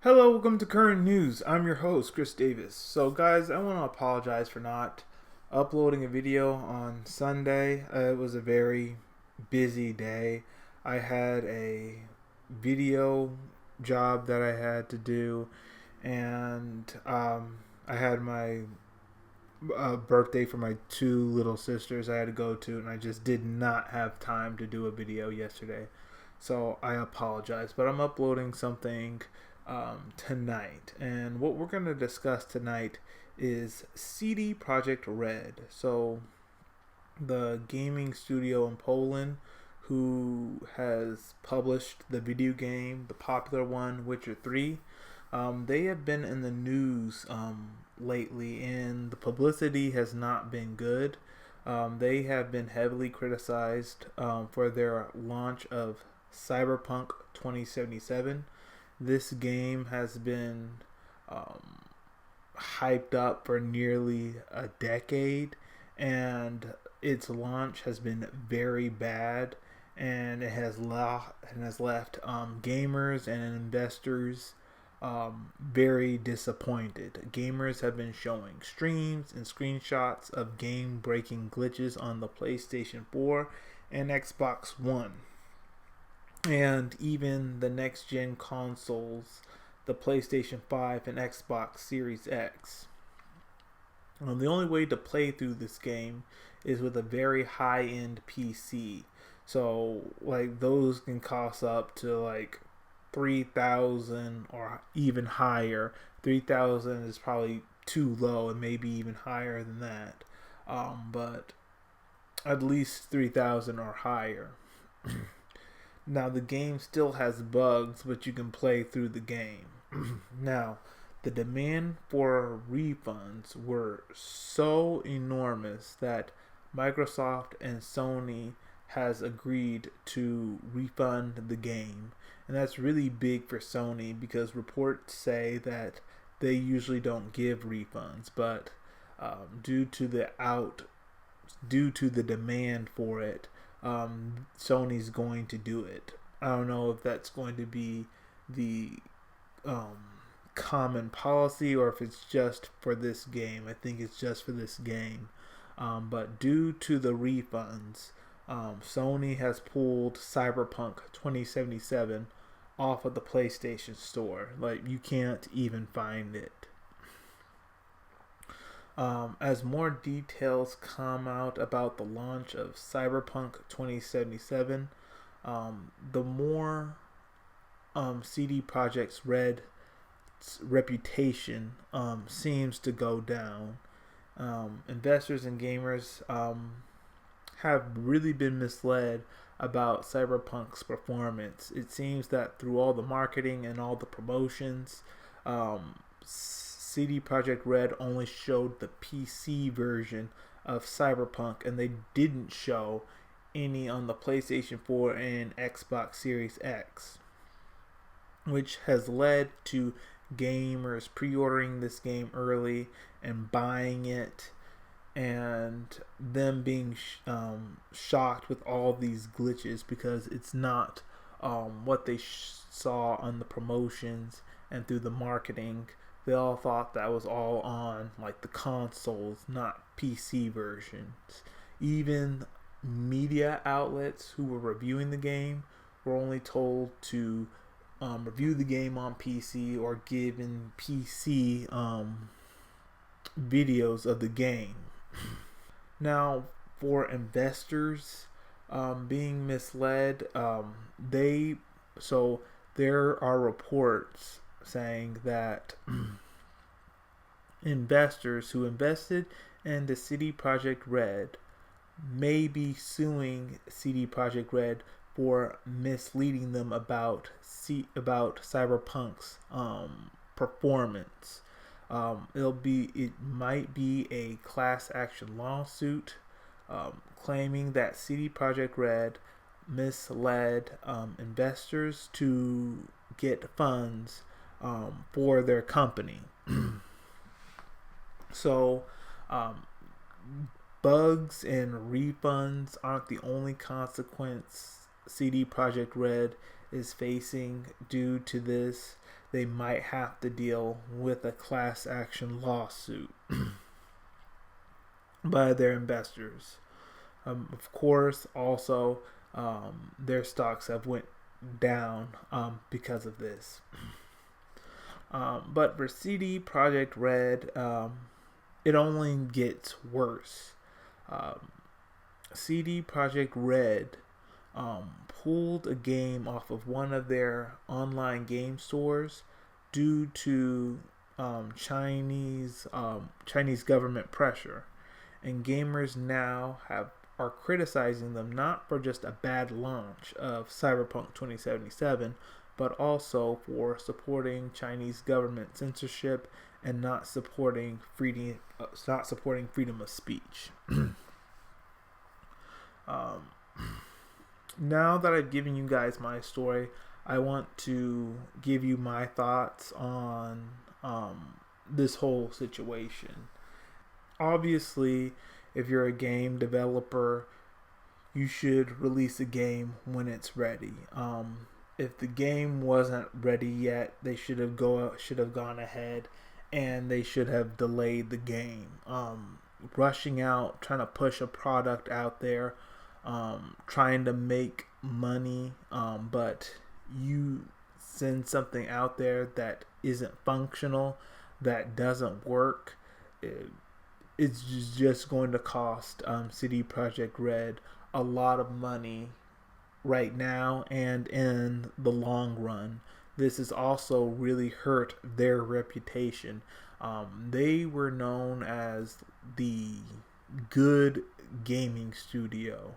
Hello, welcome to Current News. I'm your host, Chris Davis. So, guys, I want to apologize for not uploading a video on Sunday. It was a very busy day. I had a video job that I had to do, and I had my birthday for my two little sisters I had to go to, and I just did not have time to do a video yesterday. So I apologize, but I'm uploading something tonight. And what we're going to discuss tonight is CD Projekt Red. So the gaming studio in Poland who has published the video game, the popular one, Witcher 3. They have been in the news lately, and the publicity has not been good. They have been heavily criticized for their launch of Cyberpunk 2077. This game has been hyped up for nearly a decade, and its launch has been very bad, and it has left gamers and investors very disappointed. Gamers have been showing streams and screenshots of game-breaking glitches on the PlayStation 4 and Xbox One, and even the next-gen consoles, the PlayStation 5 and Xbox Series X. The only way to play through this game is with a very high-end PC. So, like, those can cost up to like 3,000 or even higher. 3,000 is probably too low, and maybe even higher than that. But at least 3,000 or higher. Now, the game still has bugs, but you can play through the game. Now, the demand for refunds were so enormous that Microsoft and Sony has agreed to refund the game. And that's really big for Sony because reports say that they usually don't give refunds, but due to the demand for it, Sony's going to do it. I don't know if that's going to be the common policy or if it's just for this game. I think it's just for this game. But due to the refunds, Sony has pulled Cyberpunk 2077 off of the PlayStation Store. Like, you can't even find it. As more details come out about the launch of Cyberpunk 2077, the more CD Projekt Red's reputation seems to go down. Investors and gamers have really been misled about Cyberpunk's performance. It seems that through all the marketing and all the promotions, CD Projekt Red only showed the PC version of Cyberpunk, and they didn't show any on the PlayStation 4 and Xbox Series X, which has led to gamers pre-ordering this game early and buying it, and them being shocked with all these glitches because it's not what they saw on the promotions and through the marketing. They all thought that was all on like the consoles, not PC versions. Even media outlets who were reviewing the game were only told to review the game on PC or given PC videos of the game. Now, for investors being misled, there are reports saying that investors who invested in the CD Projekt Red may be suing CD Projekt Red for misleading them about Cyberpunk's performance. It might be a class action lawsuit claiming that CD Projekt Red misled investors to get funds for their company. So, bugs and refunds aren't the only consequence CD Projekt Red is facing due to this. they might have to deal with a class action lawsuit by their investors. Of course, also their stocks have went down because of this. But for CD Projekt Red, it only gets worse. CD Projekt Red pulled a game off of one of their online game stores due to Chinese government pressure, and gamers now are criticizing them not for just a bad launch of Cyberpunk 2077, but also for supporting Chinese government censorship and not supporting freedom of speech. Now that I've given you guys my story, I want to give you my thoughts on this whole situation. Obviously, if you're a game developer, you should release a game when it's ready. If the game wasn't ready yet, they should have gone ahead and they should have delayed the game. Rushing out, trying to push a product out there, trying to make money, but you send something out there that isn't functional, that doesn't work, it's just going to cost CD Projekt Red a lot of money right now and in the long run. This has also really hurt their reputation. They were known as the good gaming studio.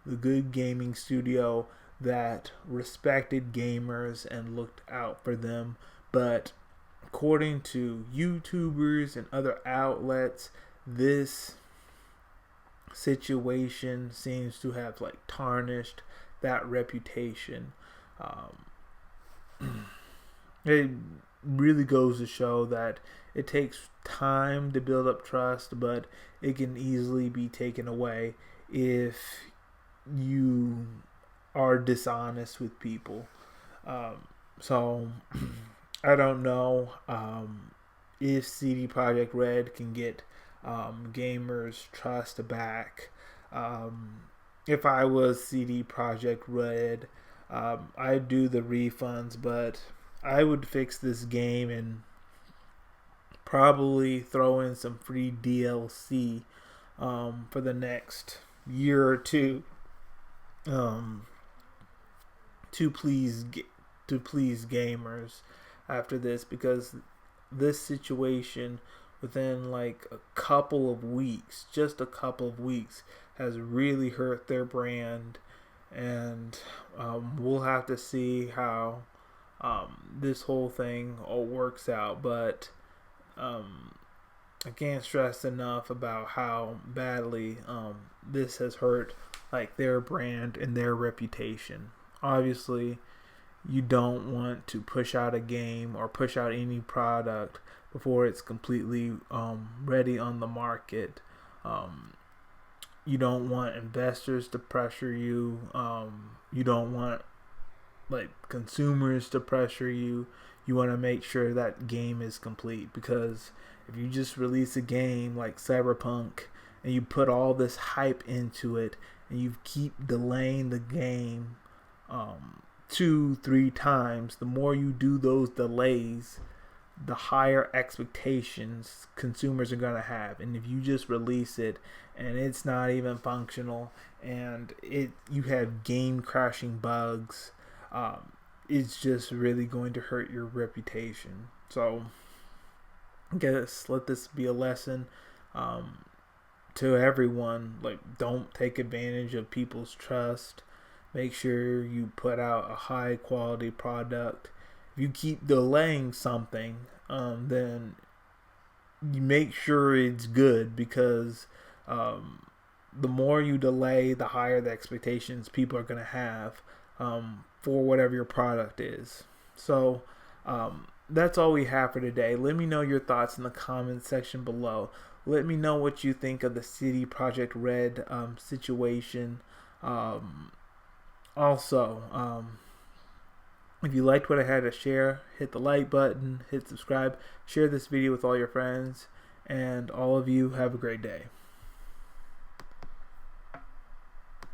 The good gaming studio that respected gamers and looked out for them. But according to YouTubers and other outlets, this situation seems to have tarnished that reputation. It really goes to show that it takes time to build up trust, but it can easily be taken away if you are dishonest with people. So I don't know if CD Projekt Red can get gamers' trust back. If I was CD Projekt Red, I'd do the refunds, but I would fix this game and probably throw in some free DLC for the next year or two to please gamers after this, because this situation within a couple of weeks, just a couple of weeks, has really hurt their brand, and we'll have to see how this whole thing all works out. But I can't stress enough about how badly this has hurt their brand and their reputation. Obviously, you don't want to push out a game or push out any product before it's completely ready on the market. You don't want investors to pressure you. You don't want consumers to pressure you. You want to make sure that game is complete, because if you just release a game like Cyberpunk and you put all this hype into it and you keep delaying the game 2-3 times, the more you do those delays, the higher expectations consumers are going to have. And if you just release it and it's not even functional and you have game crashing bugs, it's just really going to hurt your reputation. So I guess let this be a lesson to everyone. Don't take advantage of people's trust. Make sure you put out a high quality product. If you keep delaying something, then you make sure it's good, because the more you delay, the higher the expectations people are going to have for whatever your product is. So that's all we have for today. Let me know your thoughts in the comments section below. Let me know what you think of the CD Projekt Red situation. Also, If you liked what I had to share, hit the like button, hit subscribe, share this video with all your friends, and all of you have a great day.